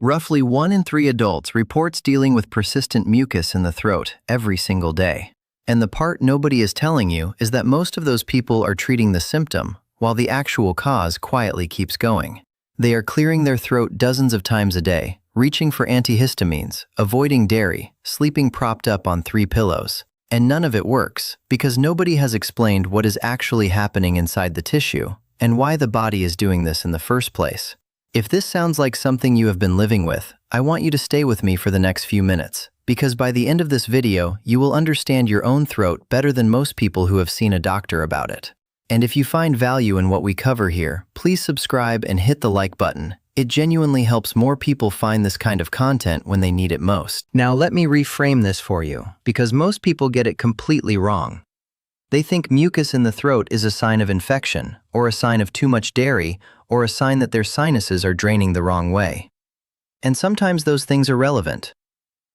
Roughly 1 in 3 adults reports dealing with persistent mucus in the throat every single day. And the part nobody is telling you is that most of those people are treating the symptom, while the actual cause quietly keeps going. They are clearing their throat dozens of times a day, reaching for antihistamines, avoiding dairy, sleeping propped up on 3 pillows. And none of it works, because nobody has explained what is actually happening inside the tissue, and why the body is doing this in the first place. If this sounds like something you have been living with, I want you to stay with me for the next few minutes, because by the end of this video, you will understand your own throat better than most people who have seen a doctor about it. And if you find value in what we cover here, please subscribe and hit the like button. It genuinely helps more people find this kind of content when they need it most. Now let me reframe this for you, because most people get it completely wrong. They think mucus in the throat is a sign of infection, or a sign of too much dairy, or a sign that their sinuses are draining the wrong way. And sometimes those things are relevant.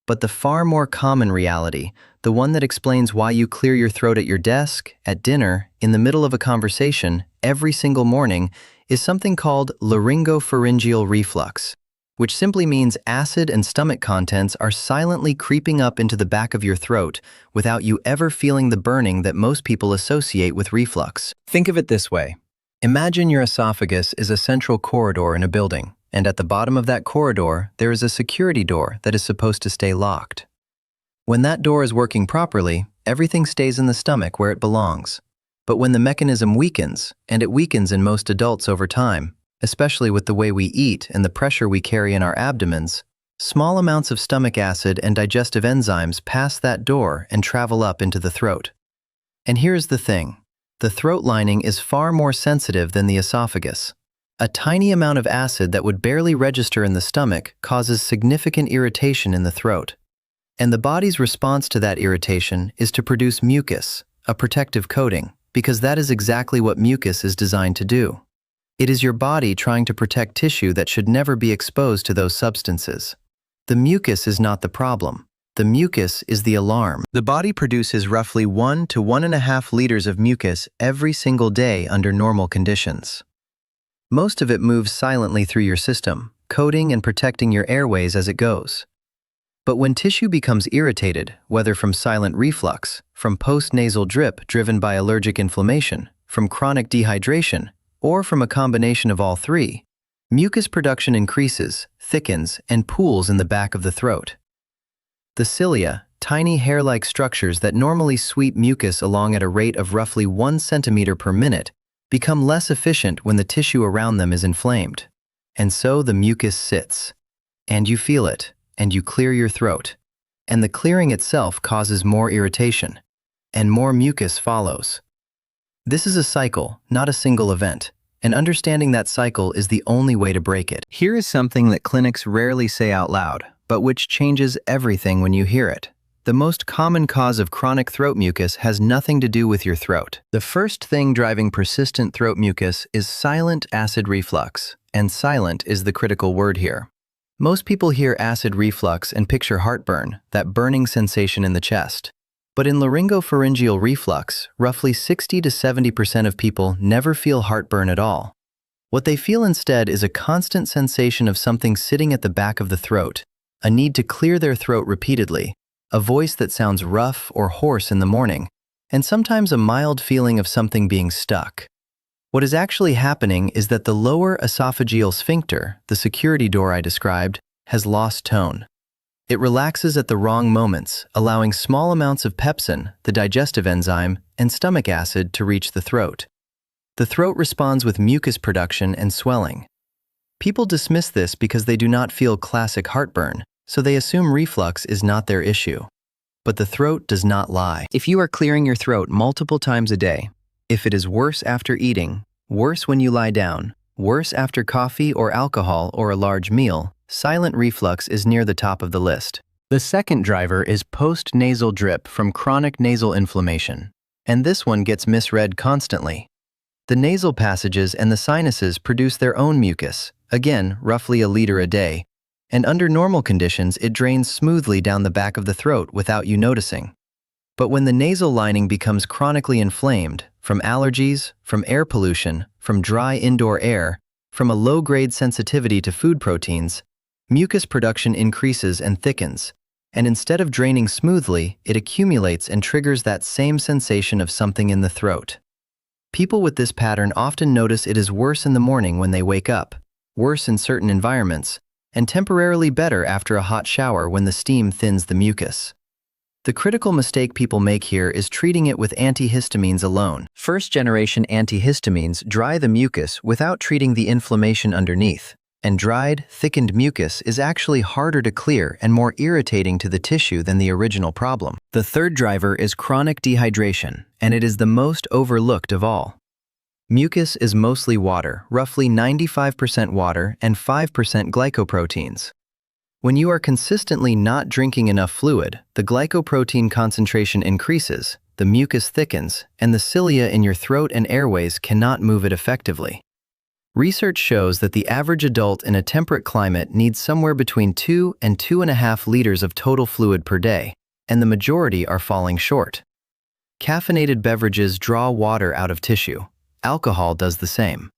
But the far more common reality, the one that explains why you clear your throat at your desk, at dinner, in the middle of a conversation, every single morning, is something called laryngopharyngeal reflux, which simply means acid and stomach contents are silently creeping up into the back of your throat without you ever feeling the burning that most people associate with reflux. Think of it this way. Imagine your esophagus is a central corridor in a building, and at the bottom of that corridor, there is a security door that is supposed to stay locked. When that door is working properly, everything stays in the stomach where it belongs. But when the mechanism weakens, and it weakens in most adults over time, especially with the way we eat and the pressure we carry in our abdomens, small amounts of stomach acid and digestive enzymes pass that door and travel up into the throat. And here's the thing. The throat lining is far more sensitive than the esophagus. A tiny amount of acid that would barely register in the stomach causes significant irritation in the throat. And the body's response to that irritation is to produce mucus, a protective coating, because that is exactly what mucus is designed to do. It is your body trying to protect tissue that should never be exposed to those substances. The mucus is not the problem. The mucus is the alarm. The body produces roughly 1 to 1.5 liters of mucus every single day under normal conditions. Most of it moves silently through your system, coating and protecting your airways as it goes. But when tissue becomes irritated, whether from silent reflux, from post-nasal drip driven by allergic inflammation, from chronic dehydration, or from a combination of all three, mucus production increases, thickens, and pools in the back of the throat. The cilia, tiny hair-like structures that normally sweep mucus along at a rate of roughly 1 centimeter per minute, become less efficient when the tissue around them is inflamed. And so the mucus sits. And you feel it, and you clear your throat. And the clearing itself causes more irritation. And more mucus follows. This is a cycle, not a single event. And understanding that cycle is the only way to break it. Here is something that clinics rarely say out loud, but which changes everything when you hear it. The most common cause of chronic throat mucus has nothing to do with your throat. The first thing driving persistent throat mucus is silent acid reflux, and silent is the critical word here. Most people hear acid reflux and picture heartburn, that burning sensation in the chest. But in laryngopharyngeal reflux, roughly 60 to 70% of people never feel heartburn at all. What they feel instead is a constant sensation of something sitting at the back of the throat, a need to clear their throat repeatedly, a voice that sounds rough or hoarse in the morning, and sometimes a mild feeling of something being stuck. What is actually happening is that the lower esophageal sphincter, the security door I described, has lost tone. It relaxes at the wrong moments, allowing small amounts of pepsin, the digestive enzyme, and stomach acid to reach the throat. The throat responds with mucus production and swelling. People dismiss this because they do not feel classic heartburn, so they assume reflux is not their issue. But the throat does not lie. If you are clearing your throat multiple times a day, if it is worse after eating, worse when you lie down, worse after coffee or alcohol or a large meal, silent reflux is near the top of the list. The second driver is post-nasal drip from chronic nasal inflammation, and this one gets misread constantly. The nasal passages and the sinuses produce their own mucus, again, roughly 1 liter a day, and under normal conditions it drains smoothly down the back of the throat without you noticing. But when the nasal lining becomes chronically inflamed, from allergies, from air pollution, from dry indoor air, from a low-grade sensitivity to food proteins, Mucus production increases and thickens, and instead of draining smoothly, it accumulates and triggers that same sensation of something in the throat. People with this pattern often notice it is worse in the morning when they wake up, worse in certain environments, and temporarily better after a hot shower when the steam thins the mucus. The critical mistake people make here is treating it with antihistamines alone. First-generation antihistamines dry the mucus without treating the inflammation underneath, and dried, thickened mucus is actually harder to clear and more irritating to the tissue than the original problem. The third driver is chronic dehydration, and it is the most overlooked of all. Mucus is mostly water, roughly 95% water and 5% glycoproteins. When you are consistently not drinking enough fluid, the glycoprotein concentration increases, the mucus thickens, and the cilia in your throat and airways cannot move it effectively. Research shows that the average adult in a temperate climate needs somewhere between 2 and 2.5 liters of total fluid per day, and the majority are falling short. Caffeinated beverages draw water out of tissue. Alcohol does the same.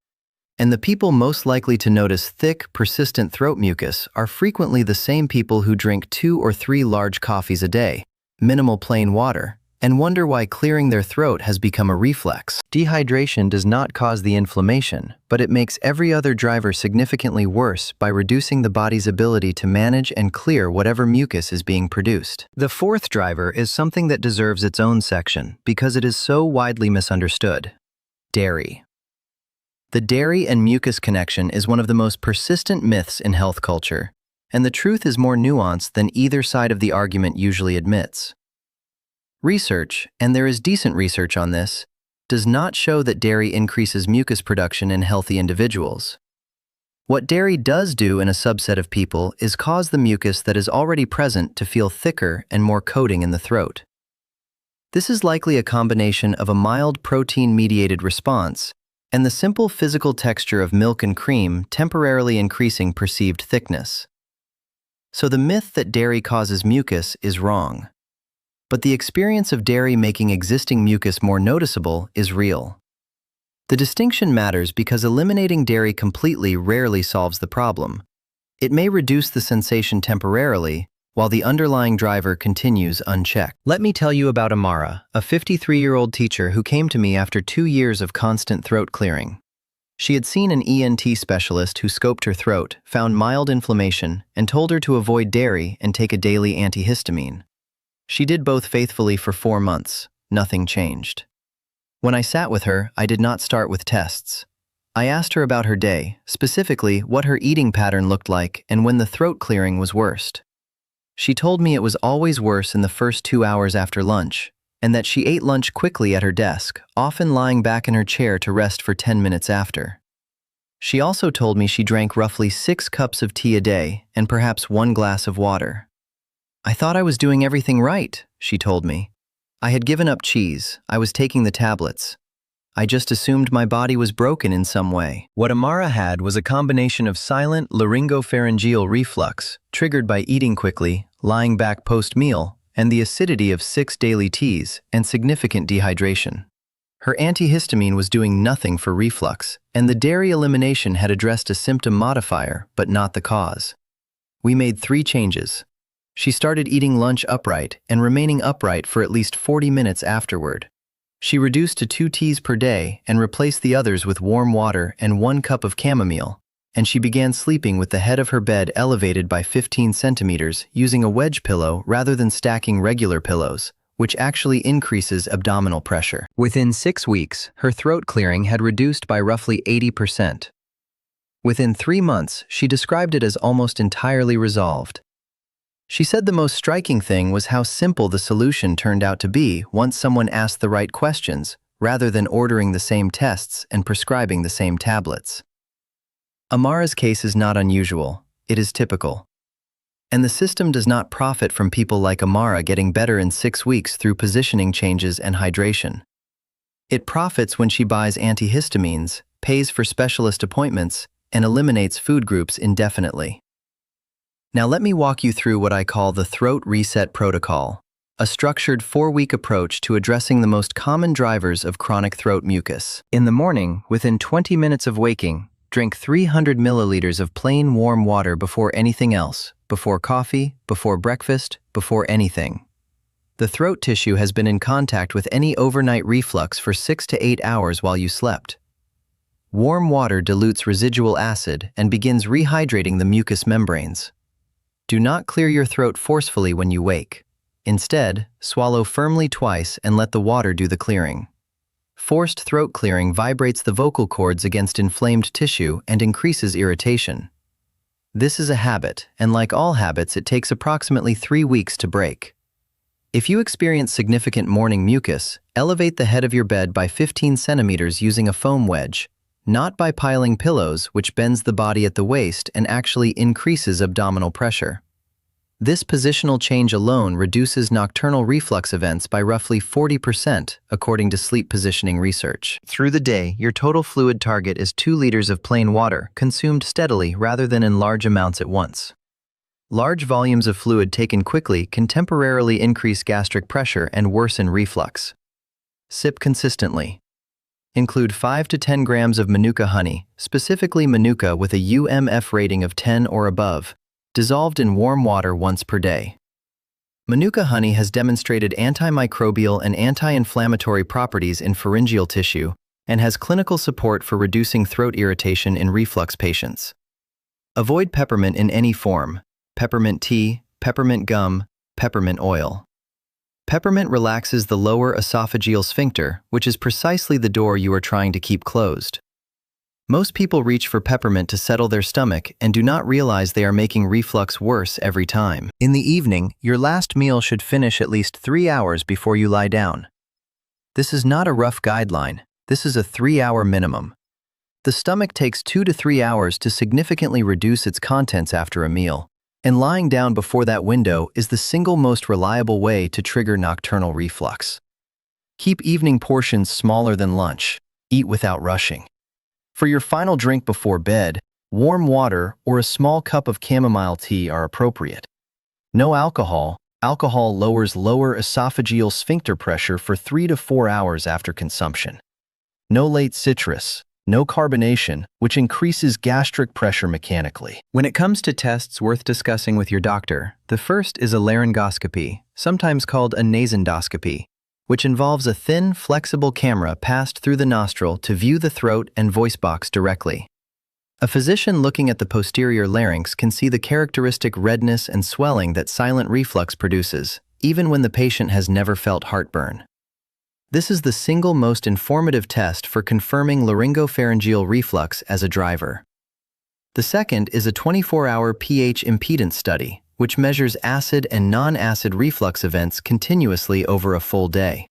And the people most likely to notice thick, persistent throat mucus are frequently the same people who drink 2 or 3 large coffees a day, minimal plain water, and wonder why clearing their throat has become a reflex. Dehydration does not cause the inflammation, but it makes every other driver significantly worse by reducing the body's ability to manage and clear whatever mucus is being produced. The fourth driver is something that deserves its own section because it is so widely misunderstood: dairy. The dairy and mucus connection is one of the most persistent myths in health culture, and the truth is more nuanced than either side of the argument usually admits. Research, and there is decent research on this, does not show that dairy increases mucus production in healthy individuals. What dairy does do in a subset of people is cause the mucus that is already present to feel thicker and more coating in the throat. This is likely a combination of a mild protein-mediated response and the simple physical texture of milk and cream temporarily increasing perceived thickness. So the myth that dairy causes mucus is wrong. But the experience of dairy making existing mucus more noticeable is real. The distinction matters because eliminating dairy completely rarely solves the problem. It may reduce the sensation temporarily, while the underlying driver continues unchecked. Let me tell you about Amara, a 53-year-old teacher who came to me after 2 years of constant throat clearing. She had seen an ENT specialist who scoped her throat, found mild inflammation, and told her to avoid dairy and take a daily antihistamine. She did both faithfully for 4 months. Nothing changed. When I sat with her, I did not start with tests. I asked her about her day, specifically what her eating pattern looked like and when the throat clearing was worst. She told me it was always worse in the first 2 hours after lunch, and that she ate lunch quickly at her desk, often lying back in her chair to rest for 10 minutes after. She also told me she drank roughly 6 cups of tea a day and perhaps 1 glass of water. I thought I was doing everything right, she told me. I had given up cheese, I was taking the tablets. I just assumed my body was broken in some way. What Amara had was a combination of silent laryngopharyngeal reflux, triggered by eating quickly, lying back post-meal, and the acidity of 6 daily teas and significant dehydration. Her antihistamine was doing nothing for reflux, and the dairy elimination had addressed a symptom modifier, but not the cause. We made 3 changes. She started eating lunch upright and remaining upright for at least 40 minutes afterward. She reduced to 2 teas per day and replaced the others with warm water and 1 cup of chamomile, and she began sleeping with the head of her bed elevated by 15 centimeters using a wedge pillow rather than stacking regular pillows, which actually increases abdominal pressure. Within 6 weeks, her throat clearing had reduced by roughly 80%. Within 3 months, she described it as almost entirely resolved. She said the most striking thing was how simple the solution turned out to be once someone asked the right questions, rather than ordering the same tests and prescribing the same tablets. Amara's case is not unusual, it is typical. And the system does not profit from people like Amara getting better in 6 weeks through positioning changes and hydration. It profits when she buys antihistamines, pays for specialist appointments, and eliminates food groups indefinitely. Now let me walk you through what I call the Throat Reset Protocol, a structured 4-week approach to addressing the most common drivers of chronic throat mucus. In the morning, within 20 minutes of waking, Drink 300 milliliters of plain warm water before anything else, before coffee, before breakfast, before anything. The throat tissue has been in contact with any overnight reflux for 6 to 8 hours while you slept. Warm water dilutes residual acid and begins rehydrating the mucous membranes. Do not clear your throat forcefully when you wake. Instead, swallow firmly twice and let the water do the clearing. Forced throat clearing vibrates the vocal cords against inflamed tissue and increases irritation. This is a habit, and like all habits, it takes approximately 3 weeks to break. If you experience significant morning mucus, elevate the head of your bed by 15 centimeters using a foam wedge, not by piling pillows, which bends the body at the waist and actually increases abdominal pressure. This positional change alone reduces nocturnal reflux events by roughly 40%, according to sleep positioning research. Through the day, your total fluid target is 2 liters of plain water, consumed steadily rather than in large amounts at once. Large volumes of fluid taken quickly can temporarily increase gastric pressure and worsen reflux. Sip consistently. Include 5 to 10 grams of Manuka honey, specifically Manuka with a UMF rating of 10 or above, dissolved in warm water once per day. Manuka honey has demonstrated antimicrobial and anti-inflammatory properties in pharyngeal tissue and has clinical support for reducing throat irritation in reflux patients. Avoid peppermint in any form: peppermint tea, peppermint gum, peppermint oil. Peppermint relaxes the lower esophageal sphincter, which is precisely the door you are trying to keep closed. Most people reach for peppermint to settle their stomach and do not realize they are making reflux worse every time. In the evening, your last meal should finish at least 3 hours before you lie down. This is not a rough guideline. This is a 3-hour minimum. The stomach takes 2 to 3 hours to significantly reduce its contents after a meal, and lying down before that window is the single most reliable way to trigger nocturnal reflux. Keep evening portions smaller than lunch. Eat without rushing. For your final drink before bed, warm water or a small cup of chamomile tea are appropriate. No alcohol. Alcohol lowers lower esophageal sphincter pressure for 3 to 4 hours after consumption. No late citrus. No carbonation, which increases gastric pressure mechanically. When it comes to tests worth discussing with your doctor, the first is a laryngoscopy, sometimes called a nasendoscopy, which involves a thin, flexible camera passed through the nostril to view the throat and voice box directly. A physician looking at the posterior larynx can see the characteristic redness and swelling that silent reflux produces, even when the patient has never felt heartburn. This is the single most informative test for confirming laryngopharyngeal reflux as a driver. The second is a 24-hour pH impedance study, which measures acid and non-acid reflux events continuously over a full day.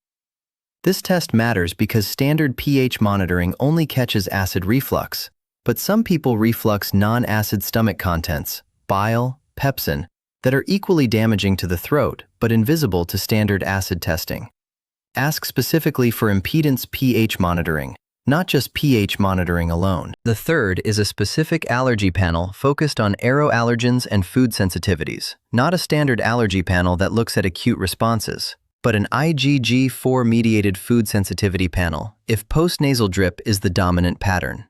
This test matters because standard pH monitoring only catches acid reflux, but some people reflux non-acid stomach contents, bile, pepsin, that are equally damaging to the throat but invisible to standard acid testing. Ask specifically for impedance pH monitoring, not just pH monitoring alone. The third is a specific allergy panel focused on aeroallergens and food sensitivities, not a standard allergy panel that looks at acute responses, but an IgG4-mediated food sensitivity panel if postnasal drip is the dominant pattern.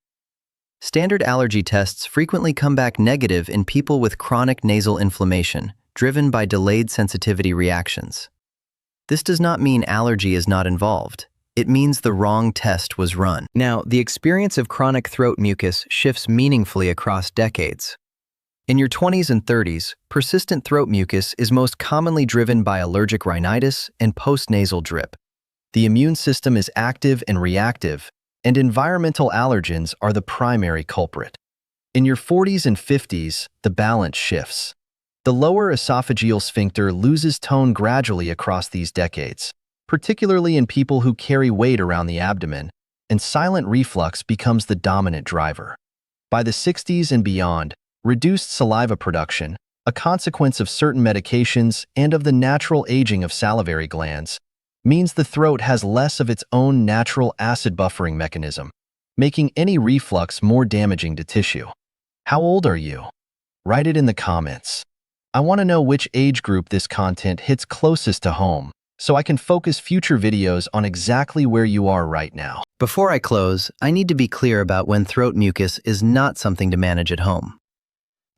Standard allergy tests frequently come back negative in people with chronic nasal inflammation, driven by delayed sensitivity reactions. This does not mean allergy is not involved. It means the wrong test was run. Now, the experience of chronic throat mucus shifts meaningfully across decades. In your 20s and 30s, persistent throat mucus is most commonly driven by allergic rhinitis and postnasal drip. The immune system is active and reactive, and environmental allergens are the primary culprit. In your 40s and 50s, the balance shifts. The lower esophageal sphincter loses tone gradually across these decades, particularly in people who carry weight around the abdomen, and silent reflux becomes the dominant driver. By the 60s and beyond, reduced saliva production, a consequence of certain medications and of the natural aging of salivary glands, means the throat has less of its own natural acid buffering mechanism, making any reflux more damaging to tissue. How old are you? Write it in the comments. I want to know which age group this content hits closest to home, so I can focus future videos on exactly where you are right now. Before I close, I need to be clear about when throat mucus is not something to manage at home.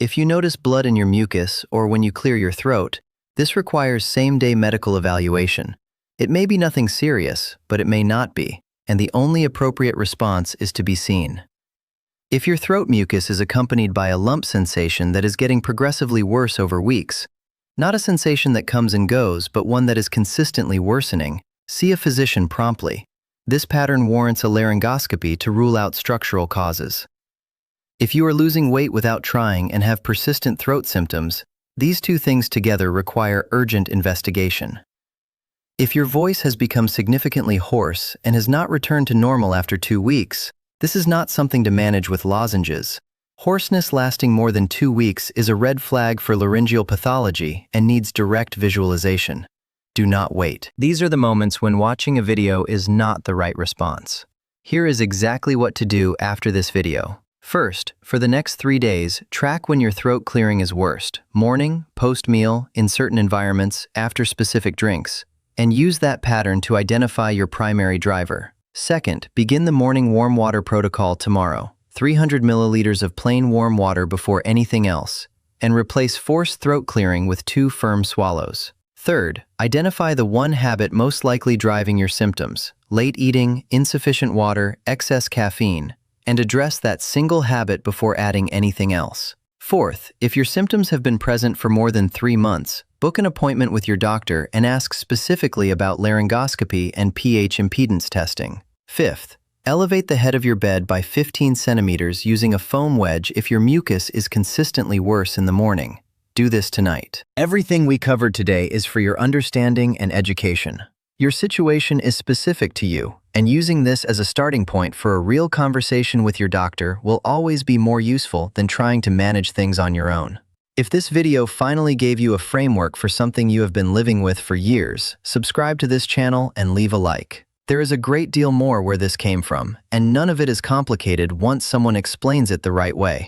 If you notice blood in your mucus or when you clear your throat, this requires same-day medical evaluation. It may be nothing serious, but it may not be, and the only appropriate response is to be seen. If your throat mucus is accompanied by a lump sensation that is getting progressively worse over weeks, not a sensation that comes and goes, but one that is consistently worsening, see a physician promptly. This pattern warrants a laryngoscopy to rule out structural causes. If you are losing weight without trying and have persistent throat symptoms, these two things together require urgent investigation. If your voice has become significantly hoarse and has not returned to normal after 2 weeks, this is not something to manage with lozenges. Hoarseness lasting more than 2 weeks is a red flag for laryngeal pathology and needs direct visualization. Do not wait. These are the moments when watching a video is not the right response. Here is exactly what to do after this video. First, for the next 3 days, track when your throat clearing is worst, morning, post-meal, in certain environments, after specific drinks, and use that pattern to identify your primary driver. Second, begin the morning warm water protocol tomorrow, 300 milliliters of plain warm water before anything else, and replace forced throat clearing with 2 firm swallows. Third, identify the one habit most likely driving your symptoms, late eating, insufficient water, excess caffeine, and address that single habit before adding anything else. Fourth, if your symptoms have been present for more than 3 months, book an appointment with your doctor and ask specifically about laryngoscopy and pH impedance testing. Fifth, elevate the head of your bed by 15 centimeters using a foam wedge if your mucus is consistently worse in the morning. Do this tonight. Everything we covered today is for your understanding and education. Your situation is specific to you, and using this as a starting point for a real conversation with your doctor will always be more useful than trying to manage things on your own. If this video finally gave you a framework for something you have been living with for years, subscribe to this channel and leave a like. There is a great deal more where this came from, and none of it is complicated once someone explains it the right way.